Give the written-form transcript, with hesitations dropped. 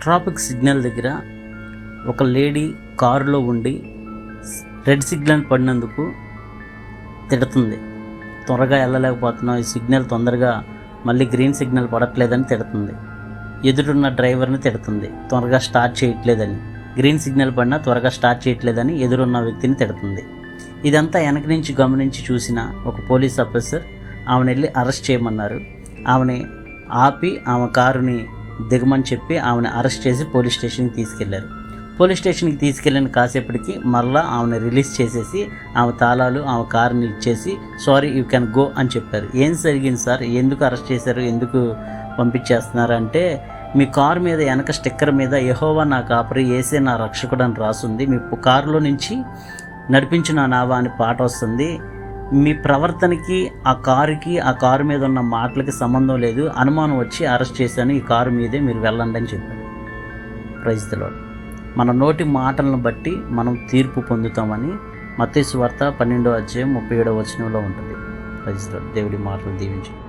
Traffic signal దగ్గర ఒక lady కారులో ఉండి రెడ్ సిగ్నల్ పడినందుకు తిడుతుంది. త్వరగా వెళ్ళలేకపోతున్నావు, ఈ సిగ్నల్ తొందరగా మళ్ళీ గ్రీన్ సిగ్నల్ పడట్లేదని తిడుతుంది. ఎదురున్న డ్రైవర్ని తిడుతుంది, త్వరగా స్టార్ట్ చేయట్లేదని. గ్రీన్ సిగ్నల్ పడినా త్వరగా స్టార్ట్ చేయట్లేదని ఎదురున్న వ్యక్తిని తిడుతుంది. ఇదంతా వెనక నుంచి గమనించి చూసిన ఒక పోలీస్ ఆఫీసర్ ఆమెను వెళ్ళి అరెస్ట్ చేయమన్నారు. ఆమెని ఆపి ఆమె కారుని దిగమని చెప్పి ఆమెను అరెస్ట్ చేసి పోలీస్ స్టేషన్కి తీసుకెళ్లారు. పోలీస్ స్టేషన్కి తీసుకెళ్ళిన కాసేపటికి మళ్ళీ ఆమెను రిలీజ్ చేసేసి ఆమె తాళాలు ఆమె కారుని ఇచ్చేసి సారీ యూ క్యాన్ గో అని చెప్పారు. ఏం జరిగింది సార్, ఎందుకు అరెస్ట్ చేశారు, ఎందుకు పంపించేస్తున్నారు అంటే, మీ కారు మీద వెనక స్టిక్కర్ మీద యెహోవా నా కాపరి యేసే నా రక్షకుడు అని రాస్తుంది. మీ కారులో నుంచి నడిపించు నా నావా అని పాట వస్తుంది. మీ ప్రవర్తనకి ఆ కారు మీద ఉన్న మాటలకి సంబంధం లేదు, అనుమానం వచ్చి అరెస్ట్ చేశాను, ఈ కారు మీదే మీరు వెళ్ళండి అని చెప్పారు. Praise the Lord. మన నోటి మాటలను బట్టి మనం తీర్పు పొందుతామని మత్తయి సువార్త 12వ అధ్యాయం 37వ వచనంలో ఉంటుంది. Praise the Lord. దేవుడి మాటలు దీవించండి.